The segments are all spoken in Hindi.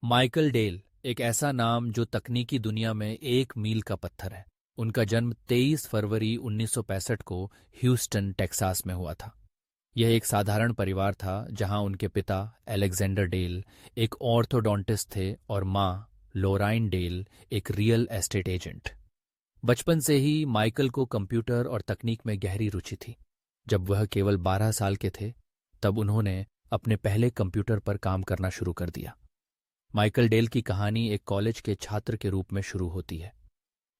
माइकल डेल एक ऐसा नाम जो तकनीकी दुनिया में एक मील का पत्थर है। उनका जन्म 23 फरवरी 1965 को ह्यूस्टन, टेक्सास में हुआ था। यह एक साधारण परिवार था जहां उनके पिता अलेक्जेंडर डेल एक ऑर्थोडोंटिस्ट थे और मां लोराइन डेल एक रियल एस्टेट एजेंट। बचपन से ही माइकल को कंप्यूटर और तकनीक में गहरी रुचि थी। जब वह केवल 12 साल के थे तब उन्होंने अपने पहले कंप्यूटर पर काम करना शुरू कर दिया। माइकल डेल की कहानी एक कॉलेज के छात्र के रूप में शुरू होती है।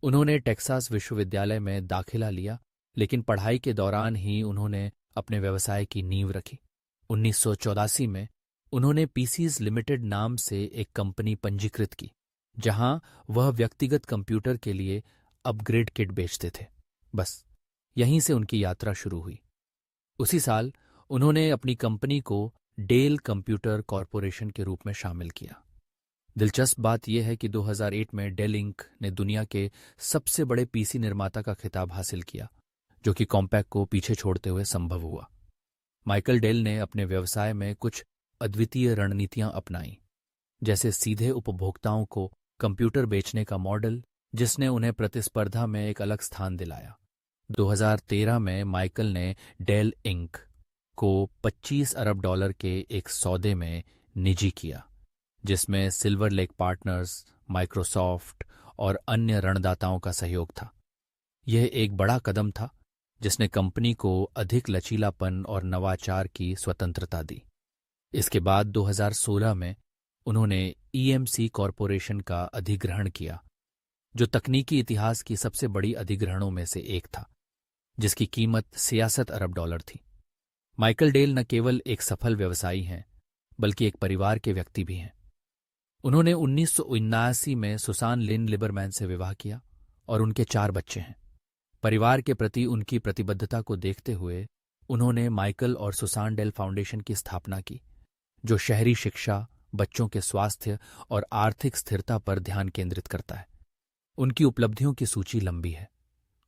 उन्होंने टेक्सास विश्वविद्यालय में दाखिला लिया, लेकिन पढ़ाई के दौरान ही उन्होंने अपने व्यवसाय की नींव रखी। 1984 में उन्होंने पीसीज लिमिटेड नाम से एक कंपनी पंजीकृत की, जहां वह व्यक्तिगत कंप्यूटर के लिए अपग्रेड किट बेचते थे। बस यहीं से उनकी यात्रा शुरू हुई। उसी साल उन्होंने अपनी कंपनी को डेल कंप्यूटर कॉरपोरेशन के रूप में शामिल किया। दिलचस्प बात यह है कि 2008 में डेल इंक ने दुनिया के सबसे बड़े पीसी निर्माता का खिताब हासिल किया, जो कि कॉम्पैक्ट को पीछे छोड़ते हुए संभव हुआ। माइकल डेल ने अपने व्यवसाय में कुछ अद्वितीय रणनीतियां अपनाई, जैसे सीधे उपभोक्ताओं को कंप्यूटर बेचने का मॉडल, जिसने उन्हें प्रतिस्पर्धा में एक अलग स्थान दिलाया। 2013 में माइकल ने डेल इंक को $25 अरब के एक सौदे में निजी किया, जिसमें सिल्वर लेक पार्टनर्स, माइक्रोसॉफ्ट और अन्य ऋणदाताओं का सहयोग था। यह एक बड़ा कदम था जिसने कंपनी को अधिक लचीलापन और नवाचार की स्वतंत्रता दी। इसके बाद 2016 में उन्होंने ईएमसी कॉरपोरेशन का अधिग्रहण किया, जो तकनीकी इतिहास की सबसे बड़ी अधिग्रहणों में से एक था, जिसकी कीमत $66 अरब थी। माइकल डेल न केवल एक सफल व्यवसायी हैं, बल्कि एक परिवार के व्यक्ति भी हैं। उन्होंने 1979 में सुसान लिन लिबरमैन से विवाह किया और उनके 4 बच्चे हैं। परिवार के प्रति उनकी प्रतिबद्धता को देखते हुए उन्होंने माइकल और सुसान डेल फाउंडेशन की स्थापना की, जो शहरी शिक्षा, बच्चों के स्वास्थ्य और आर्थिक स्थिरता पर ध्यान केंद्रित करता है। उनकी उपलब्धियों की सूची लंबी है।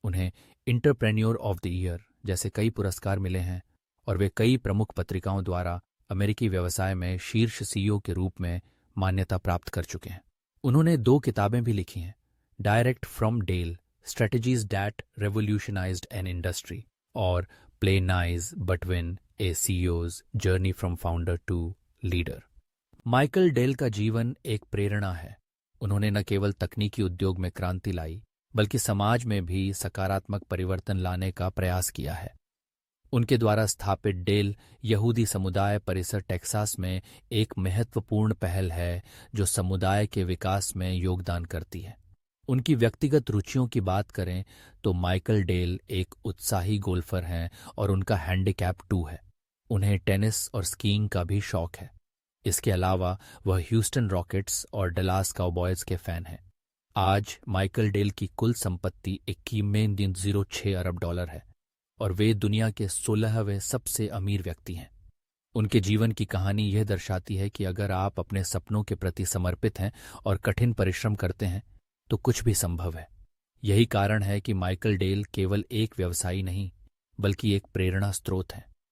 उन्हें एंटरप्रेन्योर ऑफ द ईयर जैसे कई पुरस्कार मिले हैं और वे कई प्रमुख पत्रिकाओं द्वारा अमेरिकी व्यवसाय में शीर्ष सीईओ के रूप में मान्यता प्राप्त कर चुके हैं। उन्होंने 2 किताबें भी लिखी हैं, direct from Dell, strategies that revolutionised an industry, और play nice but win, a CEO's journey from founder to leader. Michael Dell का जीवन एक प्रेरणा है। उन्होंने न केवल तकनीकी उद्योग में क्रांति लाई, बल्कि समाज में भी सकारात्मक परिवर्तन लाने का प्रयास किया है। उनके द्वारा स्थापित डेल यहूदी समुदाय परिसर टेक्सास में एक महत्वपूर्ण पहल है जो समुदाय के विकास में योगदान करती है। उनकी व्यक्तिगत रुचियों की बात करें तो माइकल डेल एक उत्साही गोल्फर हैं और उनका हैंडीकैप 2 है। उन्हें टेनिस और स्कीइंग का भी शौक है। इसके अलावा वह ह्यूस्टन रॉकेट्स और डलास काउबॉयज के फैन हैं। आज माइकल डेल की कुल संपत्ति $21.06 अरब है और वे दुनिया के 16वें सबसे अमीर व्यक्ति हैं। उनके जीवन की कहानी यह दर्शाती है कि अगर आप अपने सपनों के प्रति समर्पित हैं और कठिन परिश्रम करते हैं तो कुछ भी संभव है। यही कारण है कि माइकल डेल केवल एक व्यवसायी नहीं, बल्कि एक प्रेरणा स्रोत हैं।